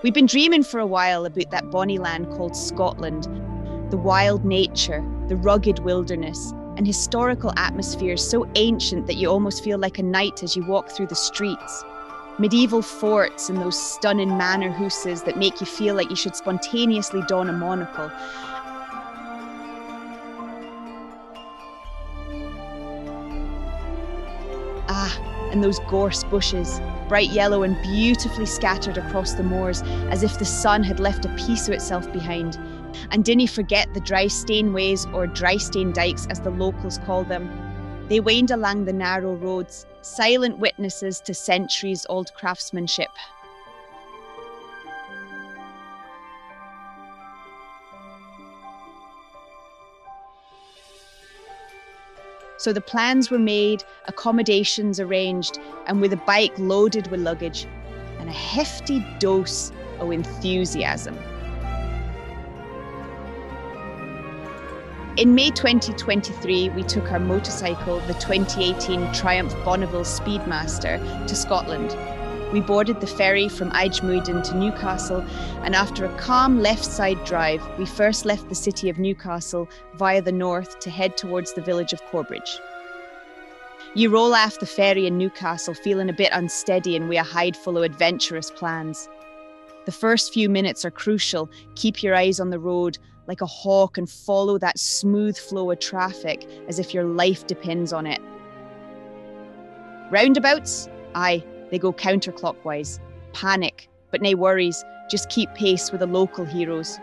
We've been dreaming for a while about that bonny land called Scotland, the wild nature, the rugged wilderness, and historical atmospheres so ancient that you almost feel like a knight as you walk through the streets. Medieval forts and those stunning manor houses that make you feel like you should spontaneously don a monocle. And those gorse bushes, bright yellow and beautifully scattered across the moors, as if the sun had left a piece of itself behind. And didn't forget the dry stane ways, or dry stane dikes as the locals call them. They wound along the narrow roads, silent witnesses to centuries-old craftsmanship. So the plans were made, accommodations arranged, and with a bike loaded with luggage, and a hefty dose of enthusiasm. In May 2023, we took our motorcycle, the 2018 Triumph Bonneville Speedmaster, to Scotland. We boarded the ferry from Idmuiden to Newcastle, and after a calm left-side drive, we first left the city of Newcastle via the north to head towards the village of Corbridge. You roll off the ferry in Newcastle feeling a bit unsteady and with a hide full of adventurous plans. The first few minutes are crucial. Keep your eyes on the road like a hawk and follow that smooth flow of traffic as if your life depends on it. Roundabouts? Aye. They go counterclockwise. Panic, but nae worries. Just keep pace with the local heroes.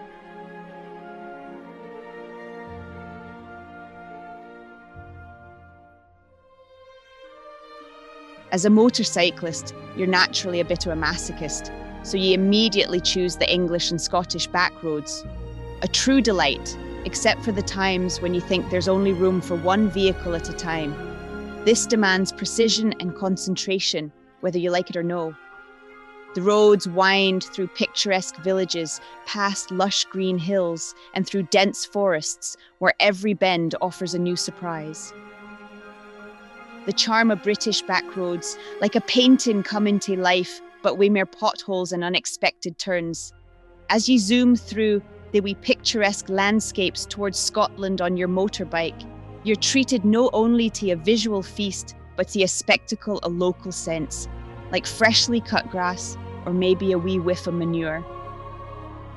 As a motorcyclist, you're naturally a bit of a masochist, so you immediately choose the English and Scottish back roads. A true delight, except for the times when you think there's only room for one vehicle at a time. This demands precision and concentration, whether you like it or no. The roads wind through picturesque villages, past lush green hills, and through dense forests, where every bend offers a new surprise. The charm of British back roads, like a painting coming to life, but with mere potholes and unexpected turns. As you zoom through the wee picturesque landscapes towards Scotland on your motorbike, you're treated not only to a visual feast, but to a spectacle of local scents, like freshly cut grass or maybe a wee whiff of manure.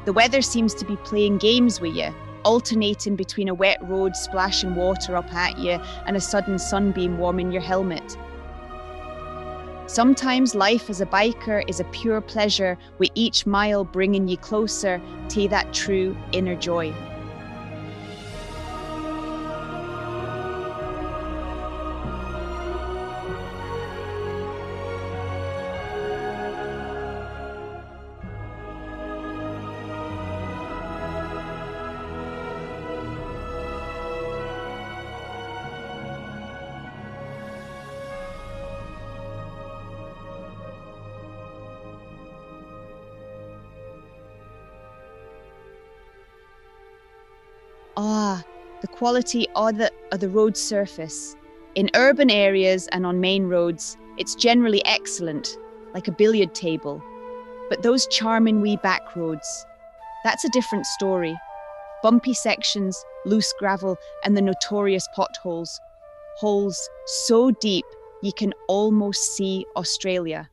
The weather seems to be playing games with you, alternating between a wet road splashing water up at you and a sudden sunbeam warming your helmet. Sometimes life as a biker is a pure pleasure, with each mile bringing you closer to that true inner joy. The quality of the road surface. In urban areas and on main roads, it's generally excellent, like a billiard table. But those charming wee back roads, that's a different story. Bumpy sections, loose gravel, and the notorious potholes. Holes so deep you can almost see Australia.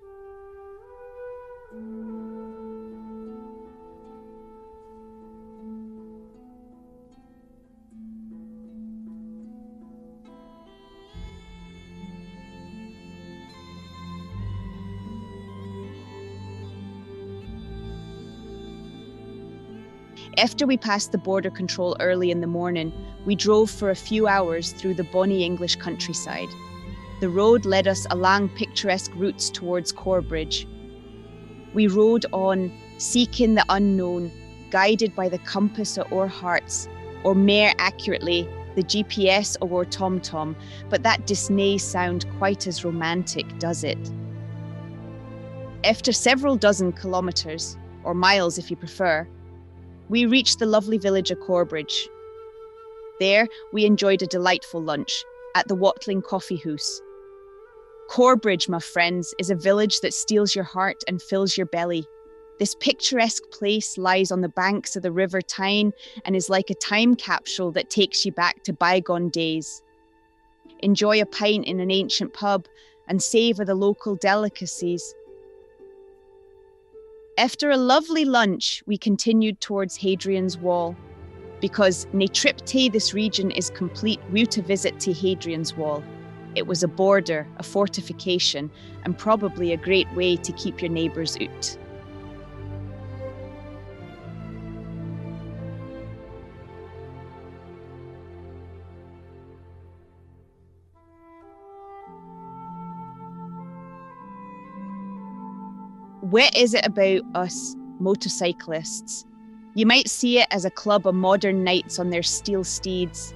After we passed the border control early in the morning, we drove for a few hours through the bonny English countryside. The road led us along picturesque routes towards Corbridge. We rode on, seeking the unknown, guided by the compass of our hearts, or more accurately, the GPS of our tom-tom, but that disney sound quite as romantic, does it? After several dozen kilometres, or miles if you prefer, we reached the lovely village of Corbridge. There, we enjoyed a delightful lunch at the Watling Coffee House. Corbridge, my friends, is a village that steals your heart and fills your belly. This picturesque place lies on the banks of the River Tyne and is like a time capsule that takes you back to bygone days. Enjoy a pint in an ancient pub and savour the local delicacies. After a lovely lunch, we continued towards Hadrian's Wall. Because ne trip to this region is complete without a visit to Hadrian's Wall. It was a border, a fortification, and probably a great way to keep your neighbours out. What is it about us motorcyclists? You might see it as a club of modern knights on their steel steeds.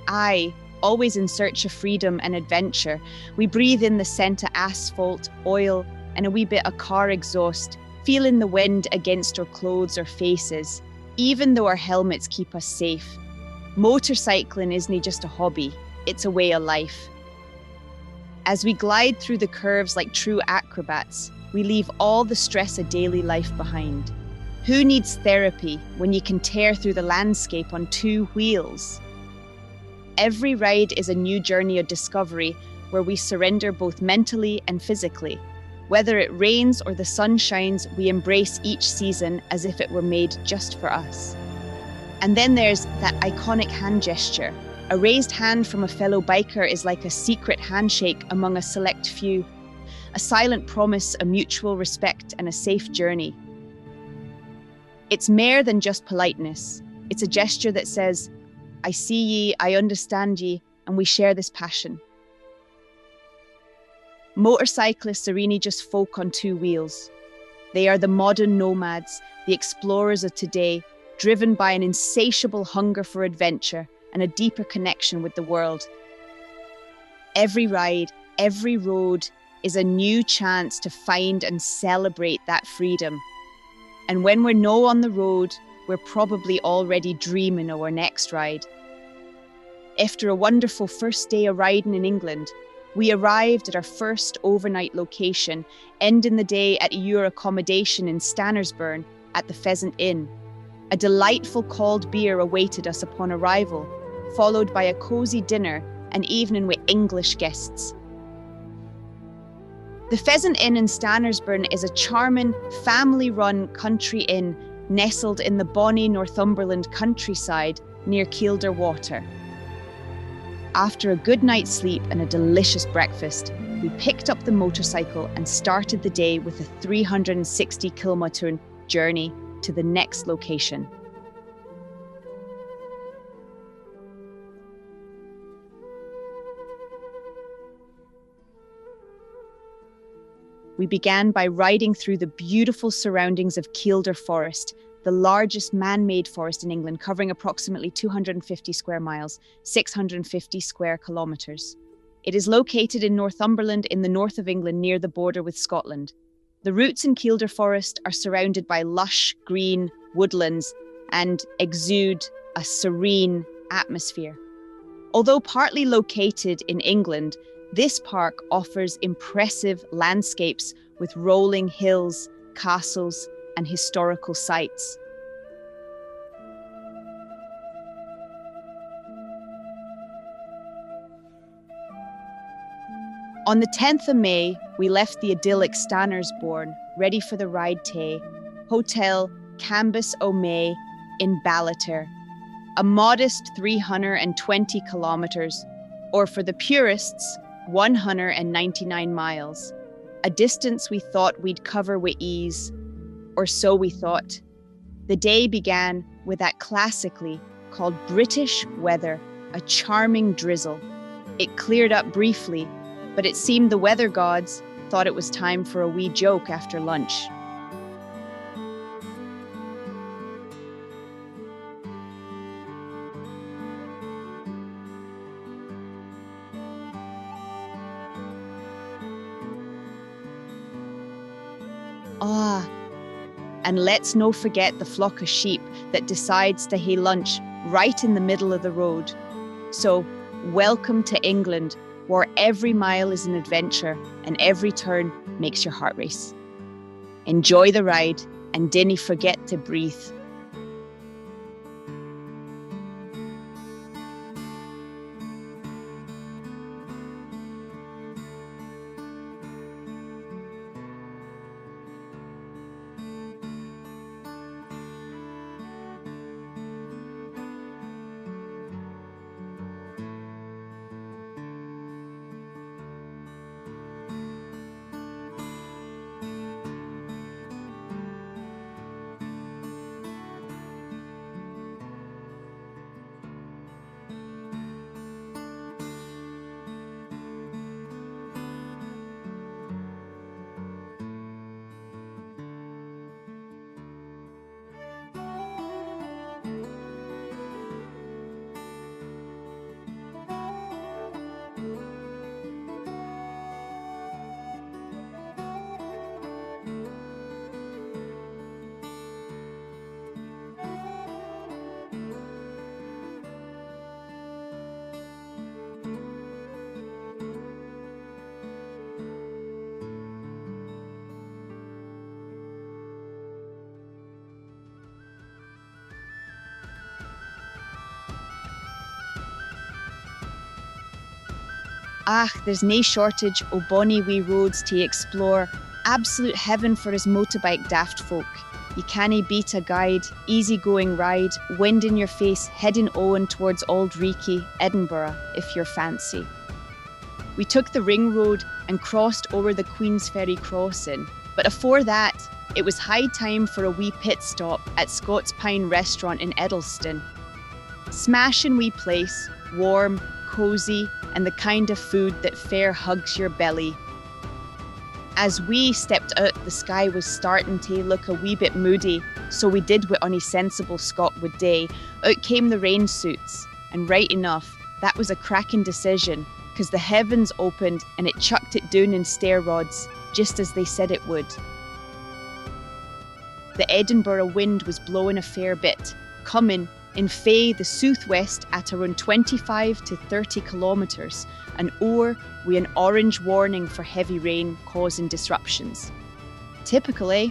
Aye, always in search of freedom and adventure, we breathe in the scent of asphalt, oil, and a wee bit of car exhaust, feeling the wind against our clothes or faces, even though our helmets keep us safe. Motorcycling isn't just a hobby, it's a way of life. As we glide through the curves like true acrobats, we leave all the stress of daily life behind. Who needs therapy when you can tear through the landscape on two wheels? Every ride is a new journey of discovery where we surrender both mentally and physically. Whether it rains or the sun shines, we embrace each season as if it were made just for us. And then there's that iconic hand gesture. A raised hand from a fellow biker is like a secret handshake among a select few. A silent promise of mutual respect and a safe journey. It's more than just politeness. It's a gesture that says, I see ye, I understand ye, and we share this passion. Motorcyclists are really just folk on two wheels. They are the modern nomads, the explorers of today, driven by an insatiable hunger for adventure and a deeper connection with the world. Every ride, every road, is a new chance to find and celebrate that freedom. And when we're no on the road, we're probably already dreaming of our next ride. After a wonderful first day of riding in England, we arrived at our first overnight location, ending the day at your accommodation in Stannersburn at the Pheasant Inn. A delightful cold beer awaited us upon arrival, followed by a cosy dinner and evening with English guests. The Pheasant Inn in Stannersburn is a charming, family-run country inn nestled in the bonny Northumberland countryside near Kielder Water. After a good night's sleep and a delicious breakfast, we picked up the motorcycle and started the day with a 360-kilometre journey to the next location. We began by riding through the beautiful surroundings of Kielder Forest, the largest man-made forest in England, covering approximately 250 square miles, 650 square kilometres. It is located in Northumberland in the north of England near the border with Scotland. The routes in Kielder Forest are surrounded by lush, green woodlands and exude a serene atmosphere. Although partly located in England, this park offers impressive landscapes with rolling hills, castles, and historical sites. On the 10th of May, we left the idyllic Stannersburn, ready for the ride to Hotel Cambus O'May in Ballater, a modest 320 kilometres, or for the purists, 199 miles, a distance we thought we'd cover with ease, or so we thought. The day began with that classically called British weather, a charming drizzle. It cleared up briefly, but it seemed the weather gods thought it was time for a wee joke after lunch. And let's no forget the flock of sheep that decides to have lunch right in the middle of the road. So, welcome to England, where every mile is an adventure and every turn makes your heart race. Enjoy the ride. and dinna forget to breathe. There's nae shortage o' bonny wee roads to explore. Absolute heaven for his motorbike daft folk. You cannae beat a guide, easy-going ride, wind in your face, heading Owen towards Auld Reekie, Edinburgh, if you're fancy. We took the ring road and crossed over the Queensferry crossing, but afore that, it was high time for a wee pit stop at Scots Pine Restaurant in Edelston. Smashing wee place, warm, cosy, and the kind of food that fair hugs your belly. As we stepped out, the sky was starting to look a wee bit moody, so we did what ony sensible Scot would do. Out came the rain suits, and right enough, that was a cracking decision, because the heavens opened and it chucked it down in stair rods, just as they said it would. The Edinburgh wind was blowing a fair bit, coming in fae the southwest at around 25 to 30 kilometres an hour with an orange warning for heavy rain causing disruptions. Typical, eh?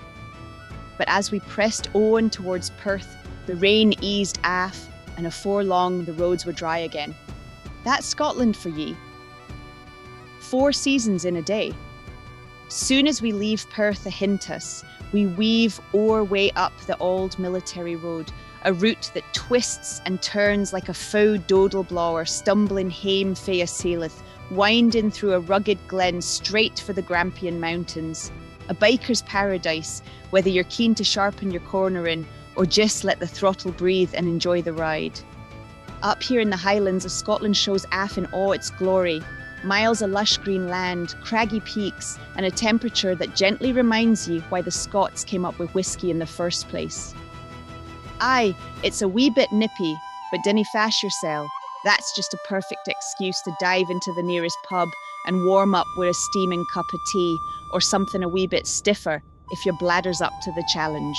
But as we pressed on towards Perth, the rain eased aft and afore long the roads were dry again. That's Scotland for ye. 4 seasons in a day. Soon as we leave Perth ahint us, we weave our way up the old military road, a route that twists and turns like a faux dodal blower stumbling hame fae a Sealith, winding through a rugged glen straight for the Grampian Mountains. A biker's paradise, whether you're keen to sharpen your cornering or just let the throttle breathe and enjoy the ride. Up here in the Highlands of Scotland shows aff in all its glory. Miles of lush green land, craggy peaks, and a temperature that gently reminds you why the Scots came up with whiskey in the first place. Aye, it's a wee bit nippy, but dinna fash yoursel. That's just a perfect excuse to dive into the nearest pub and warm up with a steaming cup of tea, or something a wee bit stiffer if your bladder's up to the challenge.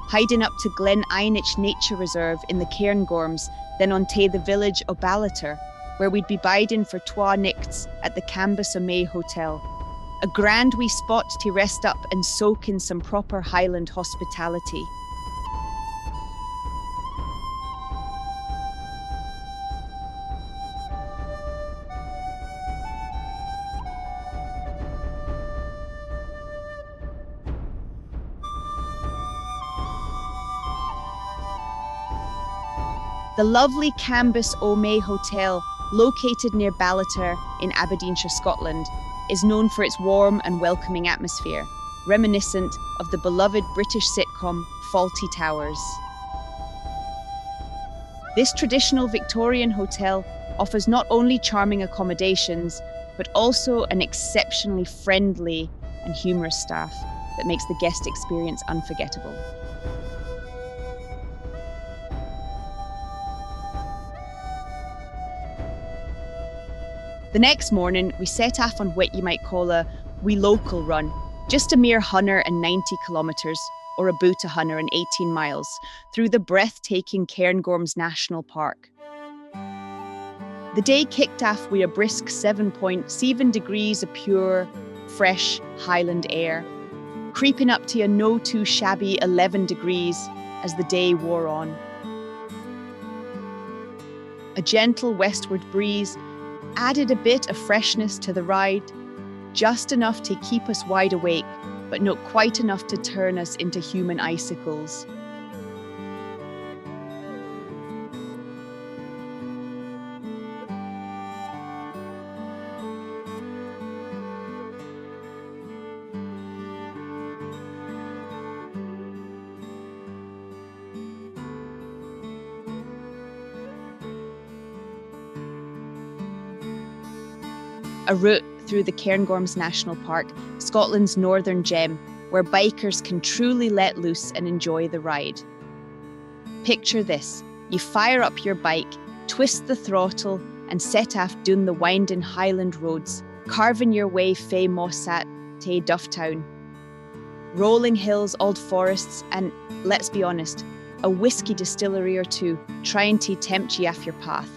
Hiding up to Glen Einich Nature Reserve in the Cairngorms, then on to the village of Ballater, where we'd be biding for twa nichts at the Cambus o' May Hotel. A grand wee spot to rest up and soak in some proper Highland hospitality. The lovely Cambus o' May Hotel, located near Ballater in Aberdeenshire, Scotland, is known for its warm and welcoming atmosphere, reminiscent of the beloved British sitcom Fawlty Towers. This traditional Victorian hotel offers not only charming accommodations, but also an exceptionally friendly and humorous staff that makes the guest experience unforgettable. The next morning, we set off on what you might call a wee local run, just a mere 190 kilometres, or about 118 miles, through the breathtaking Cairngorms National Park. The day kicked off with a brisk 7.7 degrees of pure, fresh Highland air, creeping up to a no too shabby 11 degrees as the day wore on. A gentle westward breeze added a bit of freshness to the ride, just enough to keep us wide awake, but not quite enough to turn us into human icicles. A route through the Cairngorms National Park, Scotland's northern gem, where bikers can truly let loose and enjoy the ride. Picture this: you fire up your bike, twist the throttle, and set off down the winding Highland roads, carving your way fae Mossat to Dufftown. Rolling hills, old forests, and, let's be honest, a whiskey distillery or two trying to tempt you off your path.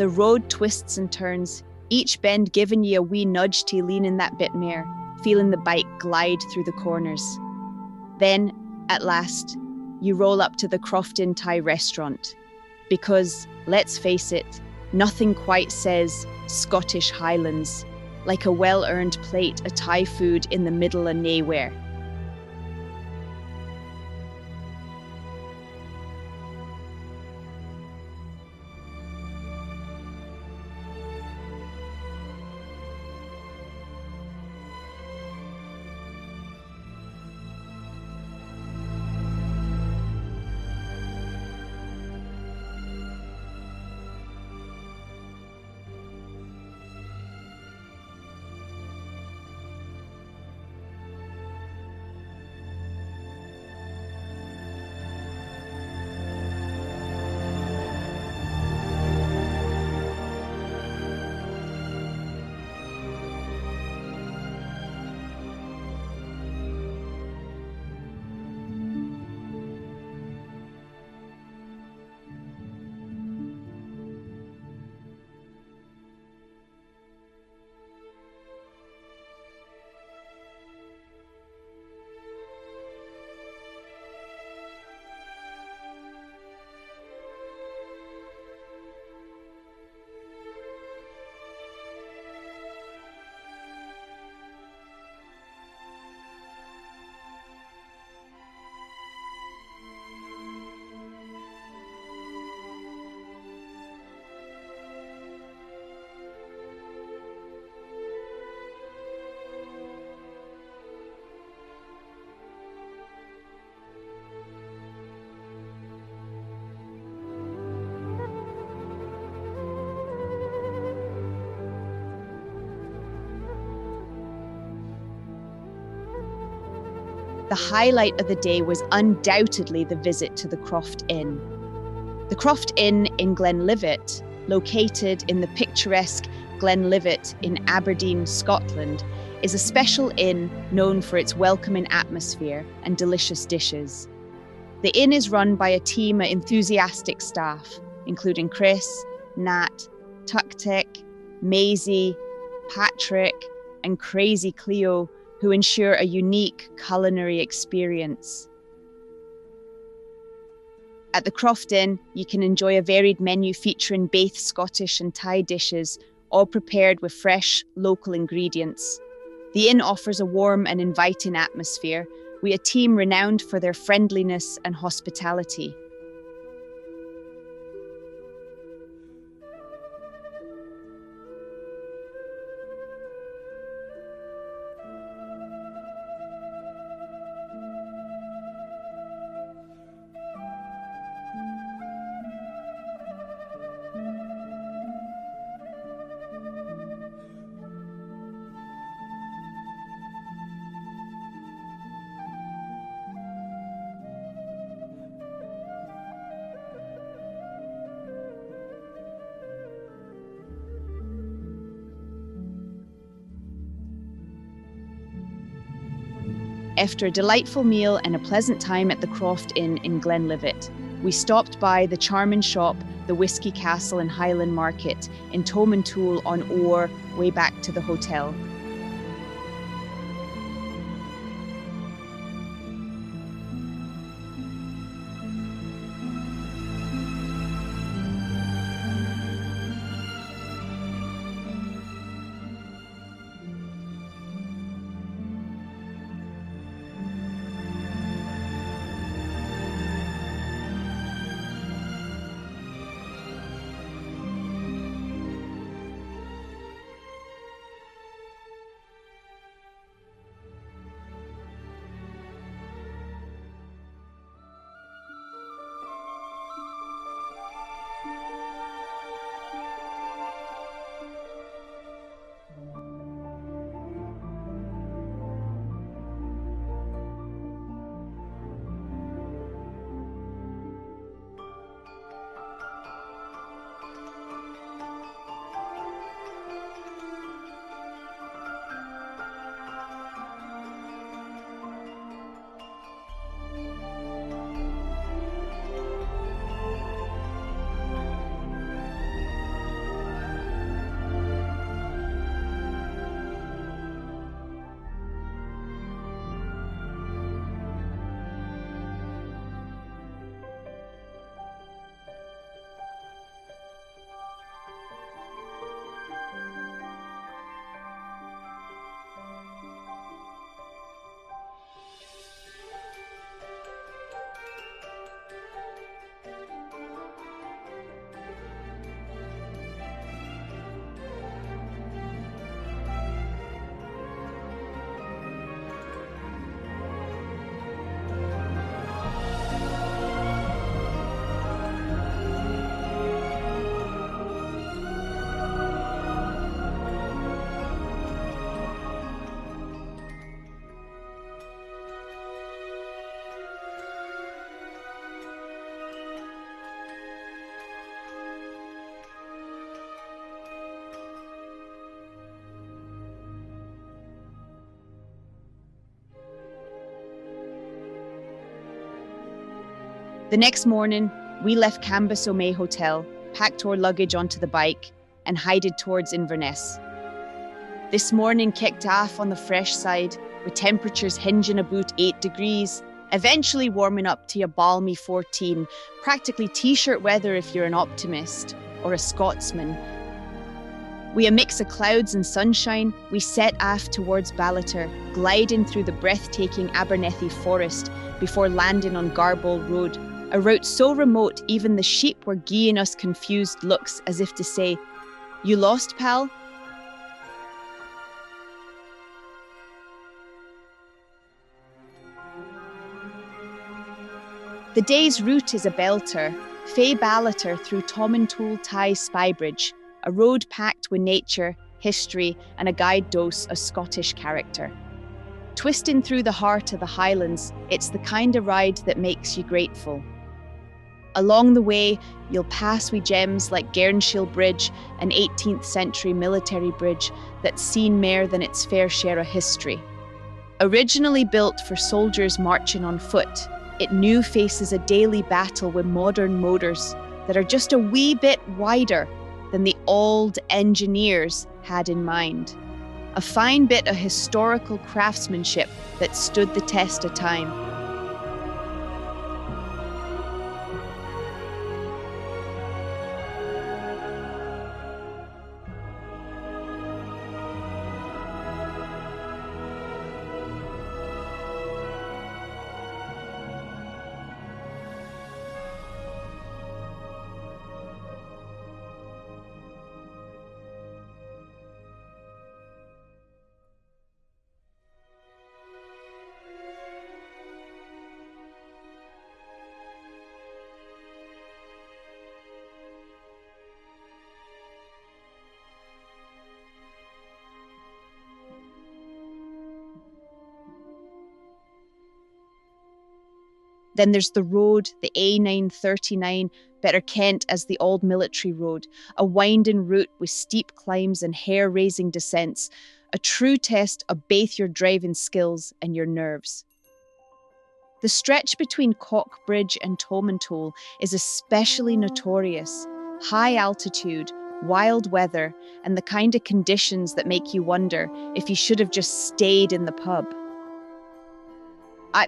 The road twists and turns, each bend giving ye a wee nudge to lean in that bit mair, feeling the bike glide through the corners. Then, at last, you roll up to the Crofton Thai restaurant. Because, let's face it, nothing quite says Scottish Highlands like a well-earned plate of Thai food in the middle of nowhere. The highlight of the day was undoubtedly the visit to the Croft Inn. The Croft Inn in Glenlivet, located in the picturesque Glenlivet in Aberdeen, Scotland, is a special inn known for its welcoming atmosphere and delicious dishes. The inn is run by a team of enthusiastic staff, including Chris, Nat, Tuktek, Maisie, Patrick, and Crazy Cleo, who ensure a unique culinary experience. At the Croft Inn, you can enjoy a varied menu featuring both Scottish and Thai dishes, all prepared with fresh, local ingredients. The inn offers a warm and inviting atmosphere, with a team renowned for their friendliness and hospitality. After a delightful meal and a pleasant time at the Croft Inn in Glenlivet, we stopped by the charming shop, the Whiskey Castle in Highland Market in Tomintoul on Ore, way back to the hotel. The next morning, we left Cambus Omey Hotel, packed our luggage onto the bike, and hided towards Inverness. This morning kicked off on the fresh side, with temperatures hinging about 8 degrees, eventually warming up to a balmy 14, practically t-shirt weather if you're an optimist or a Scotsman. With a mix of clouds and sunshine, we set off towards Ballater, gliding through the breathtaking Abernethy forest before landing on Garbold Road, a route so remote even the sheep were giving us confused looks as if to say, "You lost, pal?" The day's route is a belter, fae Ballater through Tomintoul Tye Spybridge, a road packed with nature, history, and a guide dose of Scottish character. Twisting through the heart of the Highlands, it's the kind of ride that makes you grateful. Along the way, you'll pass with gems like Gairnshill Bridge, an 18th century military bridge that's seen more than its fair share of history. Originally built for soldiers marching on foot, it now faces a daily battle with modern motors that are just a wee bit wider than the old engineers had in mind. A fine bit of historical craftsmanship that stood the test of time. Then there's the road, the A939, better kent as the Old Military Road, a winding route with steep climbs and hair-raising descents, a true test of both your driving skills and your nerves. The stretch between Cockbridge and Tomintoul is especially notorious. High altitude, wild weather, and the kind of conditions that make you wonder if you should have just stayed in the pub.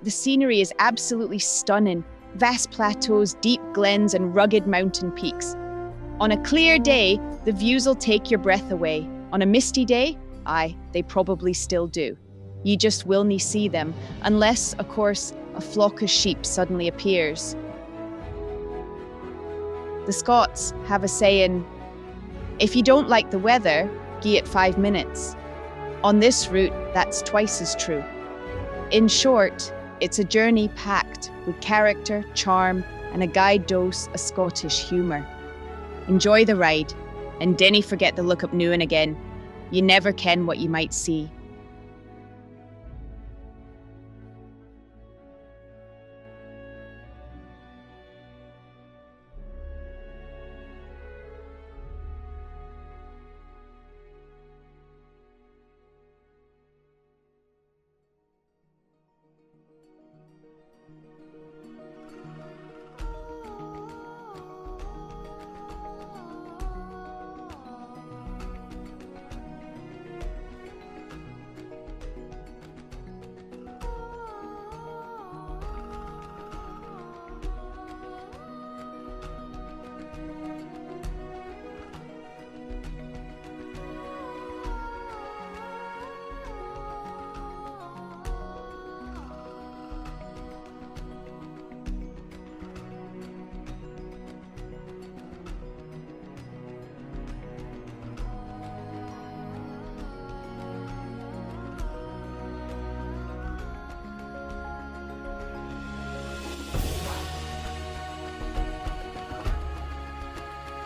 The scenery is absolutely stunning. Vast plateaus, deep glens, and rugged mountain peaks. On a clear day, the views will take your breath away. On a misty day, aye, they probably still do. You just will not see them, unless, of course, a flock of sheep suddenly appears. The Scots have a saying, if you don't like the weather, gie it 5 minutes. On this route, that's twice as true. In short, it's a journey packed with character, charm, and a guide dose of Scottish humour. Enjoy the ride, and dinna forget to look up now and again. You never ken what you might see.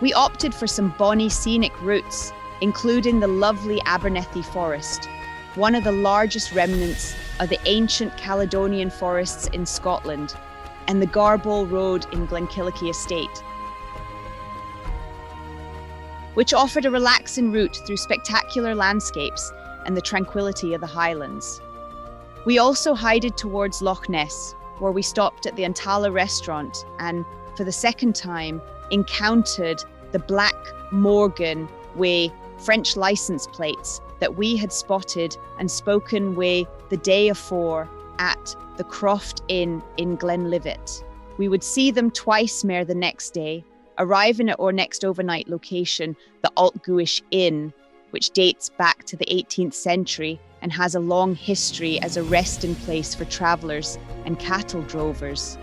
We opted for some bonny scenic routes, including the lovely Abernethy Forest, one of the largest remnants of the ancient Caledonian forests in Scotland, and the Garbold Road in Glenkillicky Estate, which offered a relaxing route through spectacular landscapes and the tranquility of the Highlands. We also hided towards Loch Ness, where we stopped at the Antala restaurant and, for the second time, encountered the Black Morgan with French license plates that we had spotted and spoken with the day afore at the Croft Inn in Glenlivet. We would see them twice more the next day, arriving at our next overnight location, the Altguish Inn, which dates back to the 18th century and has a long history as a resting place for travellers and cattle drovers.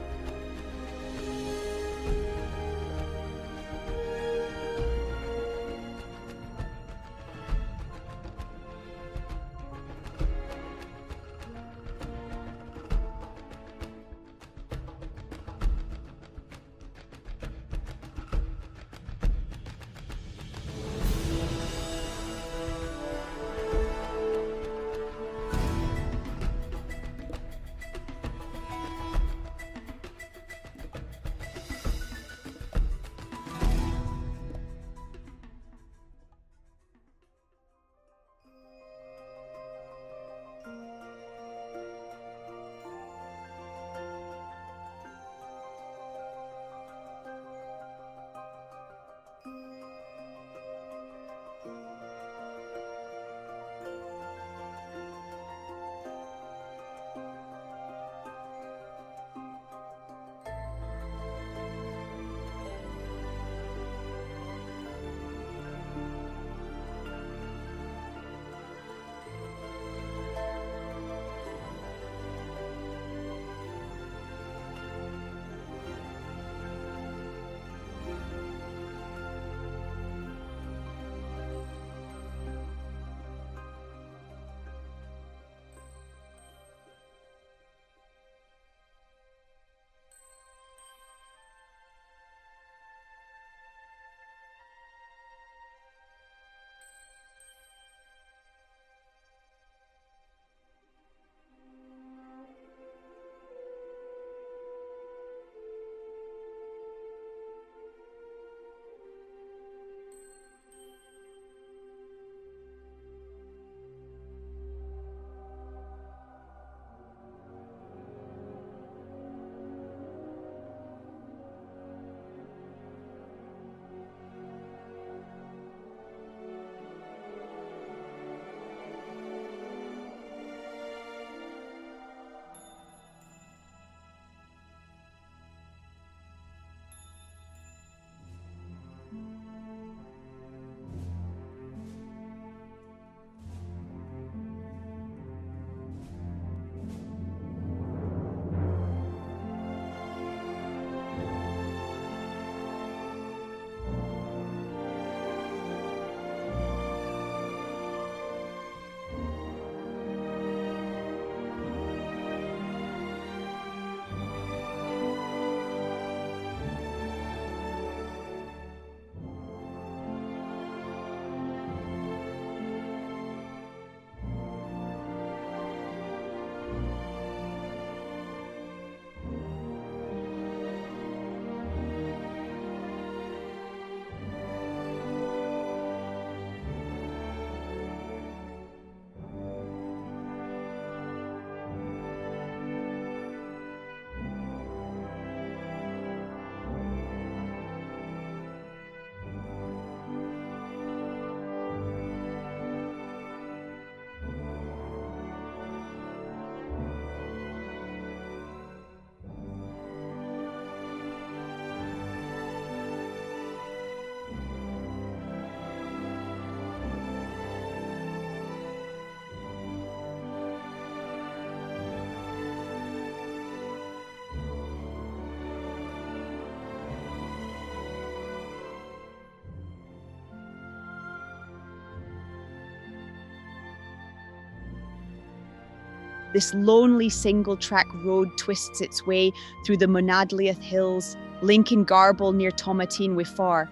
This lonely single-track road twists its way through the Monadliath Hills, linking Garble near Tomatine with Far.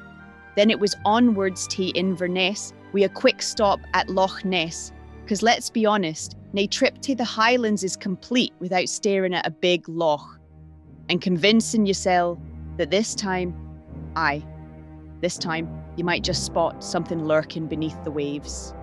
Then it was onwards to Inverness, with a quick stop at Loch Ness. Because let's be honest, nae trip to the Highlands is complete without staring at a big loch. And convincing yourself that this time, you might just spot something lurking beneath the waves.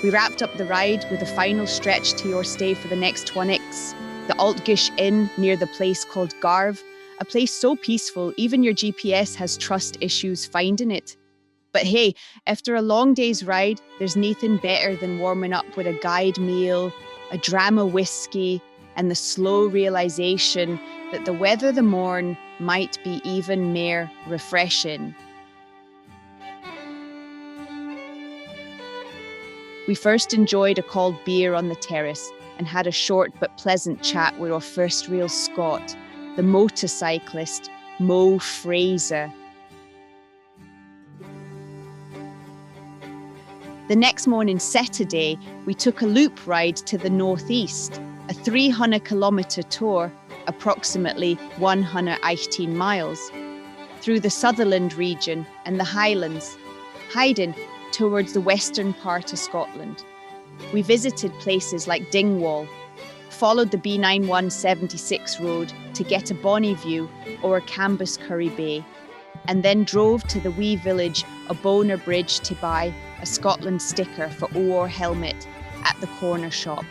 We wrapped up the ride with a final stretch to your stay for the next 1x, the Altgish Inn near the place called Garv, a place so peaceful even your GPS has trust issues finding it. But hey, after a long day's ride, there's nothing better than warming up with a guide meal, a dram of whiskey, and the slow realization that the weather the morn might be even more refreshing. We first enjoyed a cold beer on the terrace and had a short but pleasant chat with our first real Scot, the motorcyclist Mo Fraser. The next morning, Saturday, we took a loop ride to the northeast, a 300-kilometre tour, approximately 118 miles, through the Sutherland region and the Highlands, hiding towards the western part of Scotland. We visited places like Dingwall, followed the B9176 road to get a bonny view over Cambuscurry Bay, and then drove to the wee village of Bonar Bridge to buy a Scotland sticker for our helmet at the corner shop.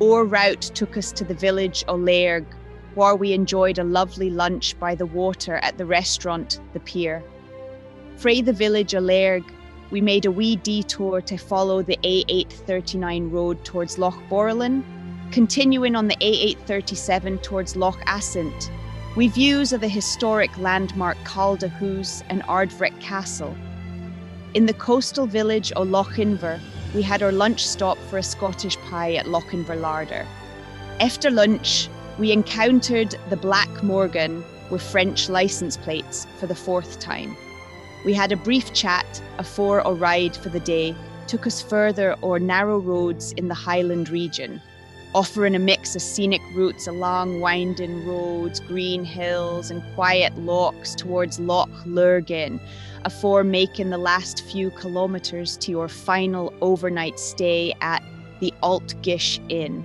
Our route took us to the village o' Lairg, where we enjoyed a lovely lunch by the water at the restaurant, The Pier. Frae the village o' Lairg, we made a wee detour to follow the A839 road towards Loch Borlin, continuing on the A837 towards Loch Assynt, with views of the historic landmark Caldahoose and Ardvrick Castle. In the coastal village of Lochinver, we had our lunch stop for a Scottish pie at Lochinver Larder. After lunch, we encountered the Black Morgan with French licence plates for the 4th time. We had a brief chat afore our ride for the day took us further o'er narrow roads in the Highland region, offering a mix of scenic routes along winding roads, green hills and quiet lochs towards Loch Lurgan, afore making the last few kilometres to your final overnight stay at the Altgish Inn.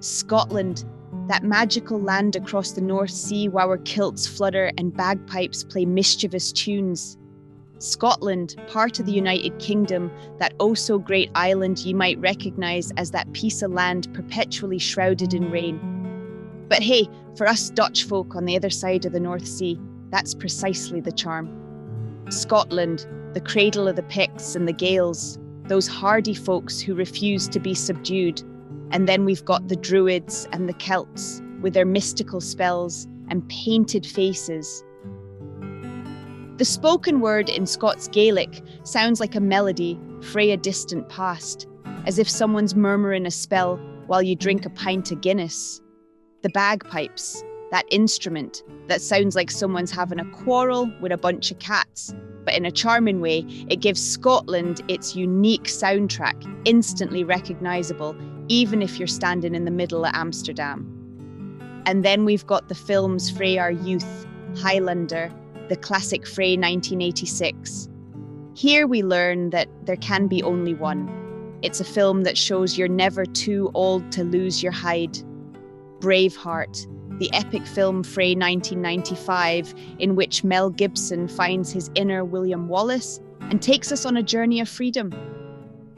Scotland, that magical land across the North Sea where kilts flutter and bagpipes play mischievous tunes. Scotland, part of the United Kingdom, that oh-so-great island ye might recognise as that piece of land perpetually shrouded in rain. But hey, for us Dutch folk on the other side of the North Sea, that's precisely the charm. Scotland, the cradle of the Picts and the Gaels, those hardy folks who refuse to be subdued. And then we've got the Druids and the Celts with their mystical spells and painted faces. The spoken word in Scots Gaelic sounds like a melody frae a distant past, as if someone's murmuring a spell while you drink a pint of Guinness. The bagpipes, that instrument that sounds like someone's having a quarrel with a bunch of cats, but in a charming way, it gives Scotland its unique soundtrack, instantly recognisable, even if you're standing in the middle of Amsterdam. And then we've got the films frae our youth, Highlander, the classic frae 1986. Here we learn that there can be only one. It's a film that shows you're never too old to lose your hide. Braveheart, the epic film frae 1995, in which Mel Gibson finds his inner William Wallace and takes us on a journey of freedom.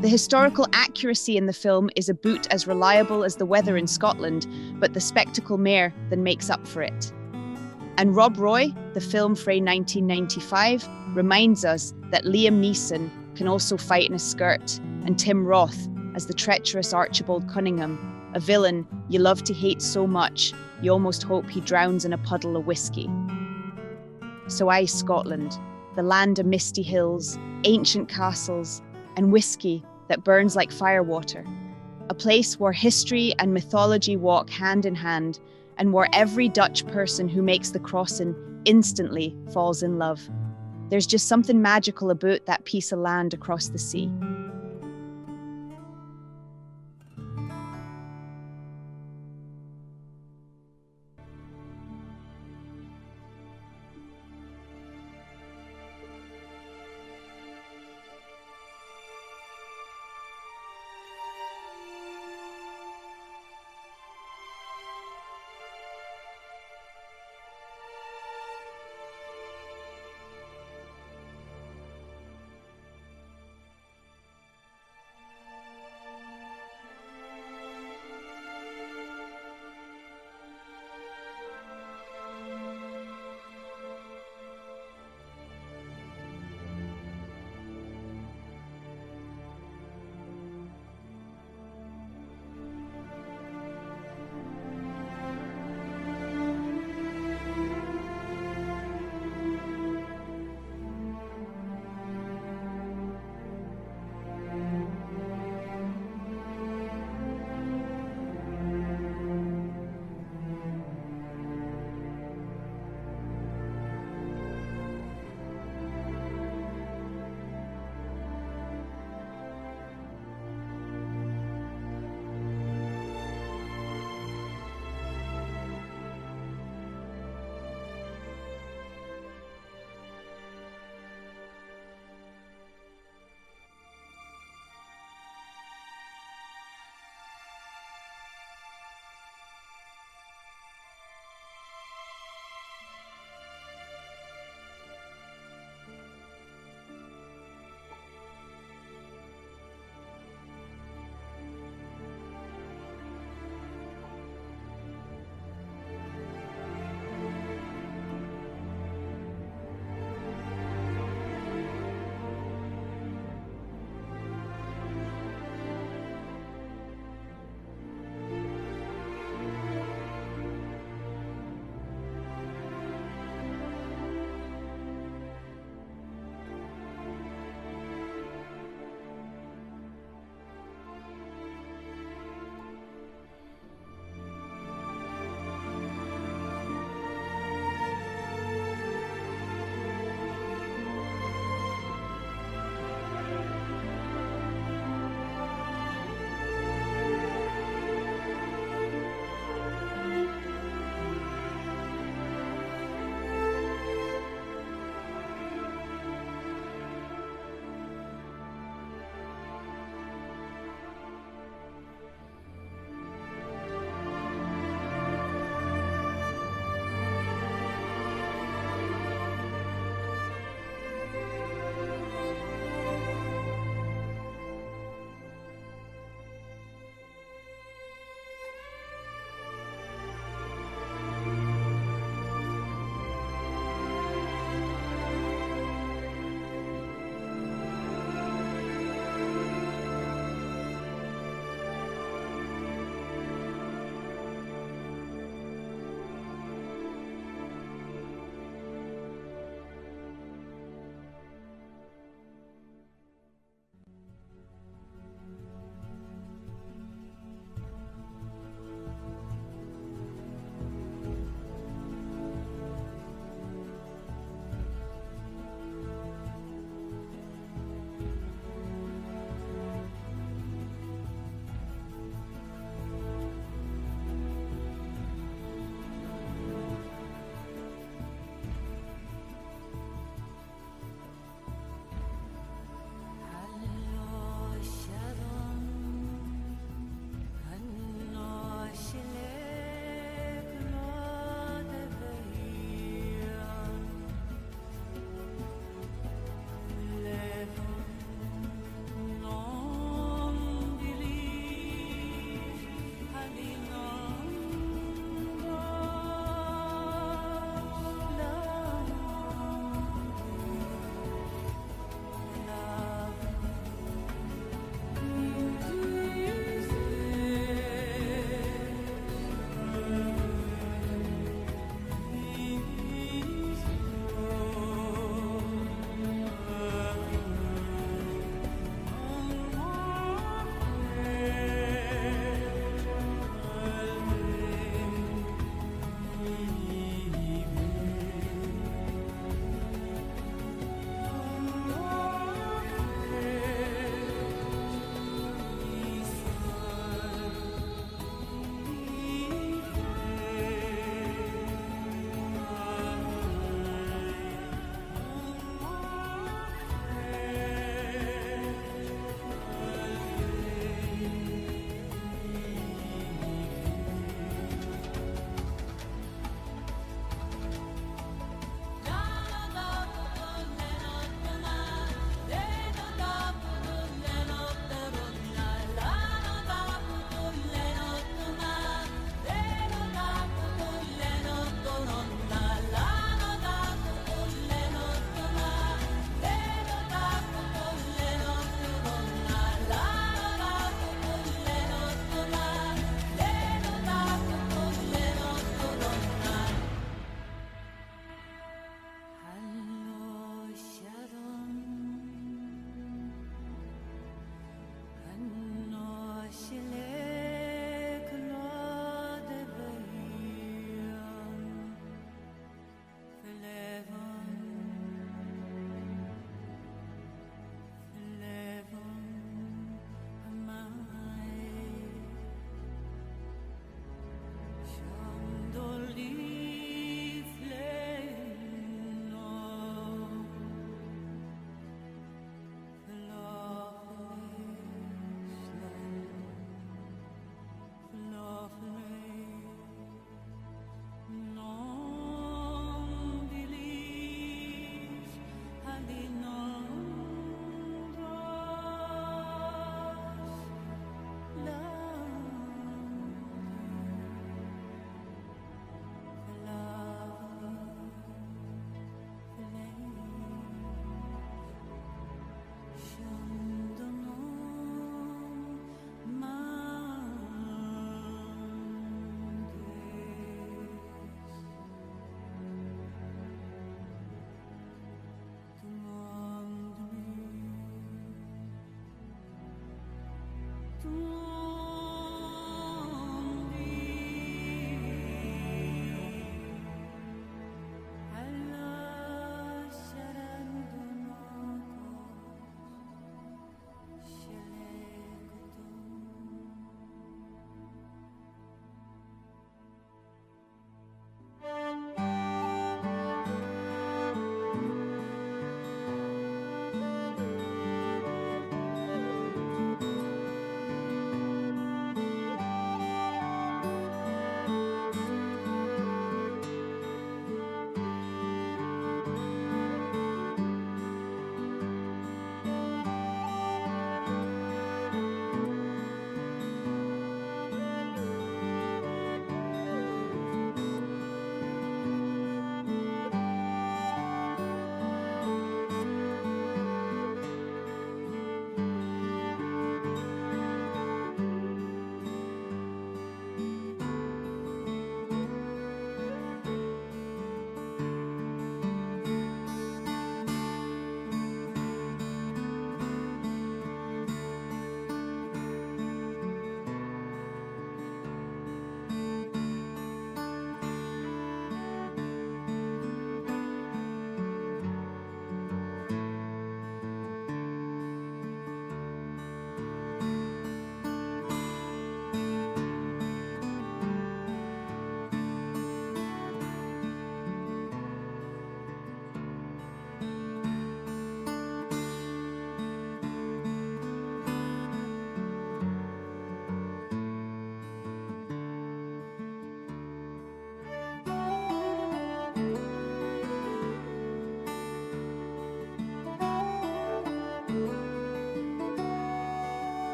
The historical accuracy in the film is a boot as reliable as the weather in Scotland, but the spectacle mair than makes up for it. And Rob Roy, the film frae 1995, reminds us that Liam Neeson can also fight in a skirt, and Tim Roth as the treacherous Archibald Cunningham, a villain you love to hate so much you almost hope he drowns in a puddle of whiskey. So aye, Scotland, the land of misty hills, ancient castles, and whiskey that burns like firewater. A place where history and mythology walk hand in hand, and where every Dutch person who makes the crossing instantly falls in love. There's just something magical about that piece of land across the sea.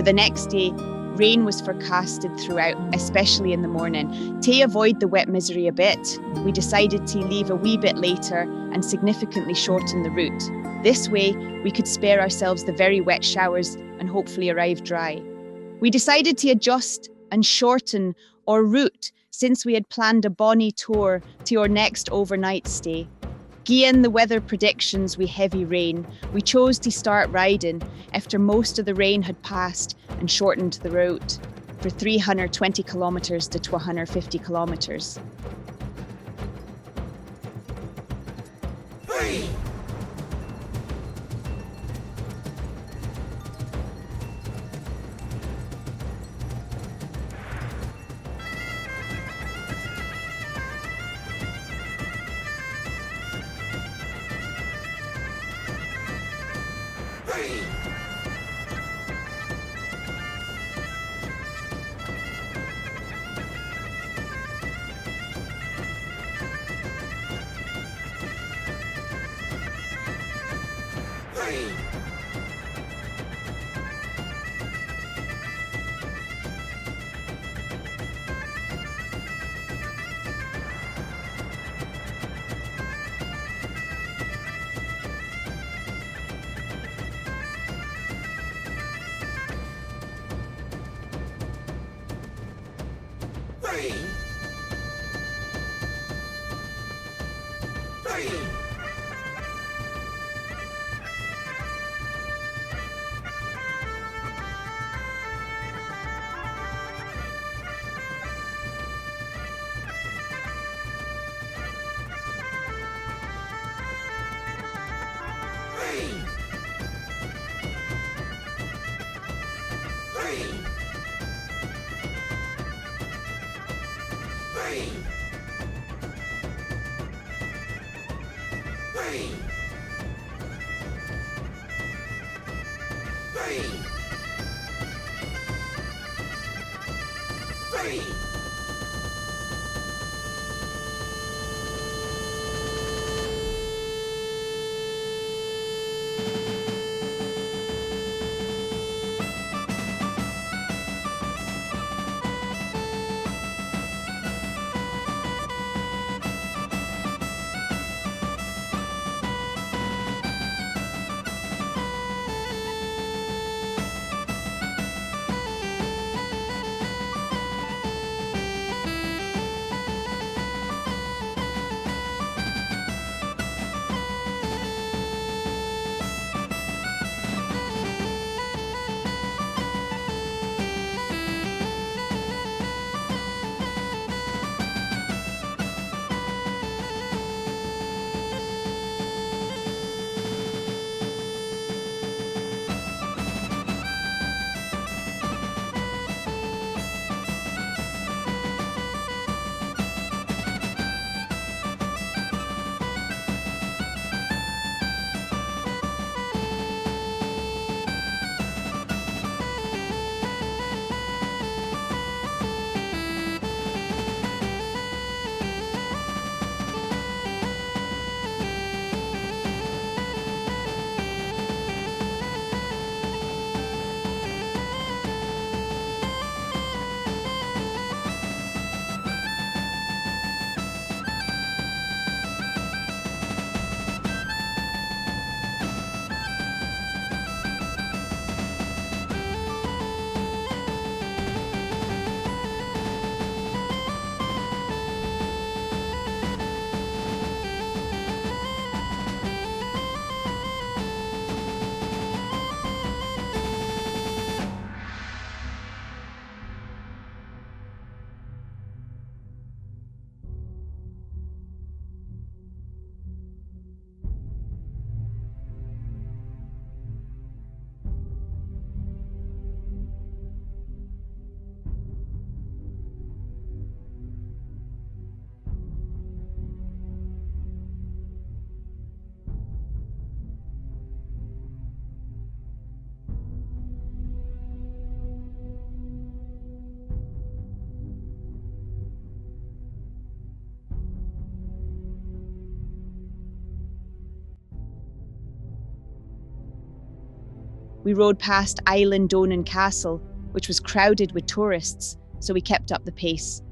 For the next day, rain was forecasted throughout, especially in the morning. To avoid the wet misery a bit, we decided to leave a wee bit later and significantly shorten the route. This way, we could spare ourselves the very wet showers and hopefully arrive dry. We decided to adjust and shorten our route since we had planned a bonny tour to our next overnight stay. Given the weather predictions with heavy rain, we chose to start riding after most of the rain had passed and shortened the route for 320 kilometres to 250 kilometres. We rode past Island Donan Castle, which was crowded with tourists, so we kept up the pace.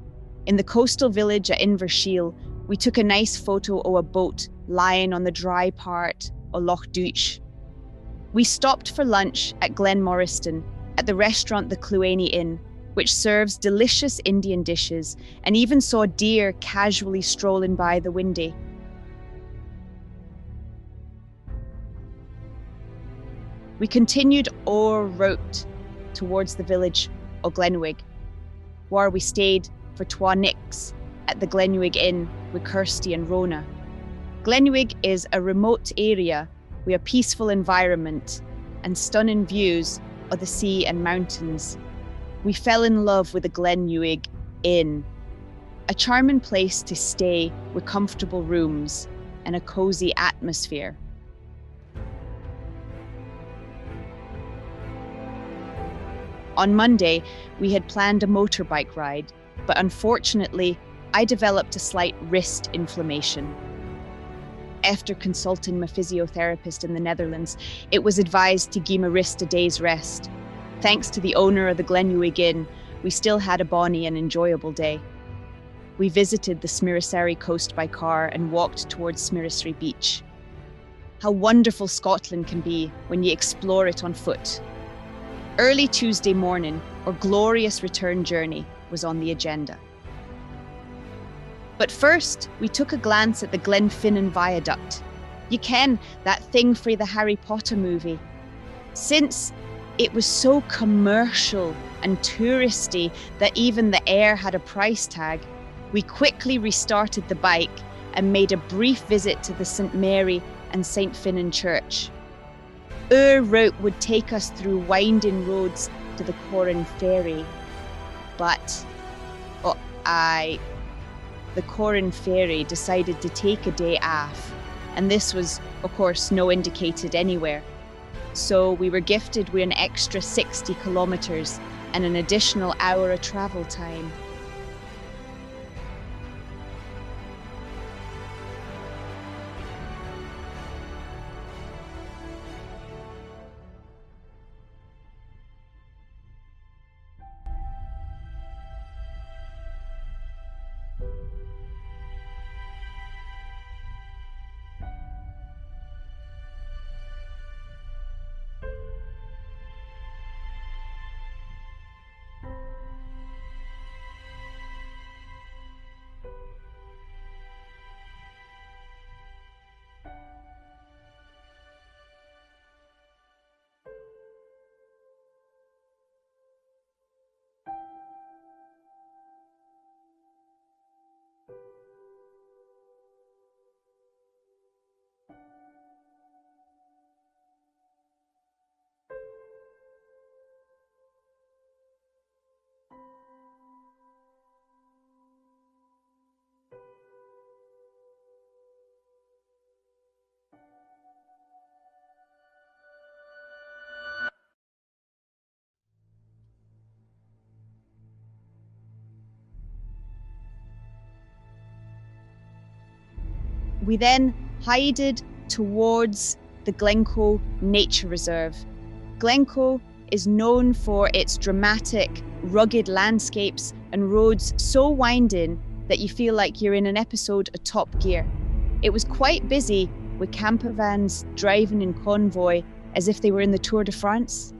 In the coastal village at Invershiel, we took a nice photo of a boat lying on the dry part of Loch Duich. We stopped for lunch at Glenmoriston at the restaurant the Cluanie Inn, which serves delicious Indian dishes, and even saw deer casually strolling by the window. We continued our route towards the village of Glenwig, where we stayed for 2 nichts at the Glenwig Inn with Kirsty and Rona. Glenwig is a remote area with a peaceful environment and stunning views of the sea and mountains. We fell in love with the Glenwig Inn, a charming place to stay with comfortable rooms and a cozy atmosphere. On Monday, we had planned a motorbike ride, but unfortunately, I developed a slight wrist inflammation. After consulting my physiotherapist in the Netherlands, it was advised to give my wrist a day's rest. Thanks to the owner of the Glenwig Inn, we still had a bonny and enjoyable day. We visited the Smirrisary coast by car and walked towards Smirrisary Beach. How wonderful Scotland can be when you explore it on foot. Early Tuesday morning, our glorious return journey was on the agenda. But first, we took a glance at the Glenfinnan Viaduct. You ken, that thing for the Harry Potter movie. Since it was so commercial and touristy that even the air had a price tag, we quickly restarted the bike and made a brief visit to the St. Mary and St. Finnan Church. Our route would take us through winding roads to the Corran Ferry, but the Corran Ferry decided to take a day off, and this was, of course, no indicated anywhere. So we were gifted with an extra 60 kilometres and an additional hour of travel time. We then headed towards the Glencoe Nature Reserve. Glencoe is known for its dramatic, rugged landscapes and roads so winding that you feel like you're in an episode of Top Gear. It was quite busy with camper vans driving in convoy as if they were in the Tour de France.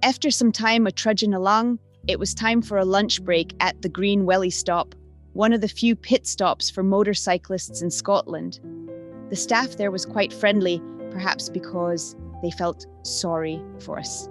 After some time of trudging along, it was time for a lunch break at the Green Welly Stop, one of the few pit stops for motorcyclists in Scotland. The staff there was quite friendly, perhaps because they felt sorry for us.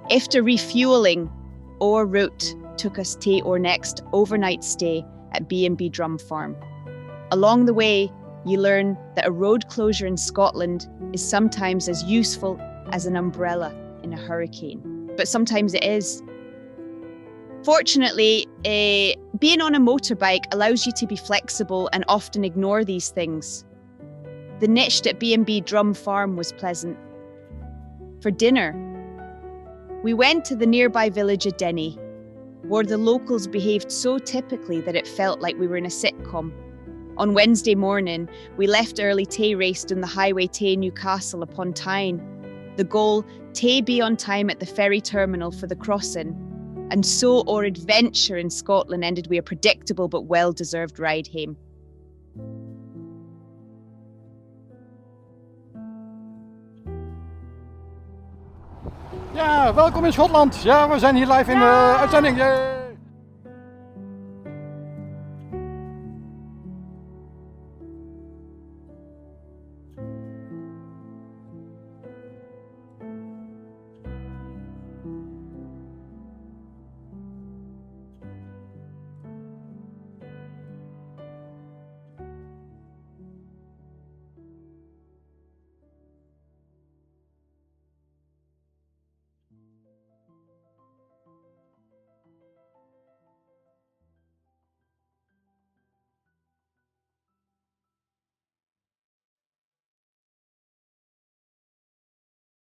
After refueling, our route took us to our next overnight stay at B&B Drum Farm. Along the way, you learn that a road closure in Scotland is sometimes as useful as an umbrella in a hurricane, but sometimes it is. Fortunately, being on a motorbike allows you to be flexible and often ignore these things. The niche at B&B Drum Farm was pleasant. For dinner, we went to the nearby village of Denny, where the locals behaved so typically that it felt like we were in a sitcom. On Wednesday morning, we left early to race down the highway to Newcastle upon Tyne. The goal, to be on time at the ferry terminal for the crossing. And so our adventure in Scotland ended with a predictable but well-deserved ride home. Ja, welkom in Schotland. Ja, we zijn hier live in de uitzending.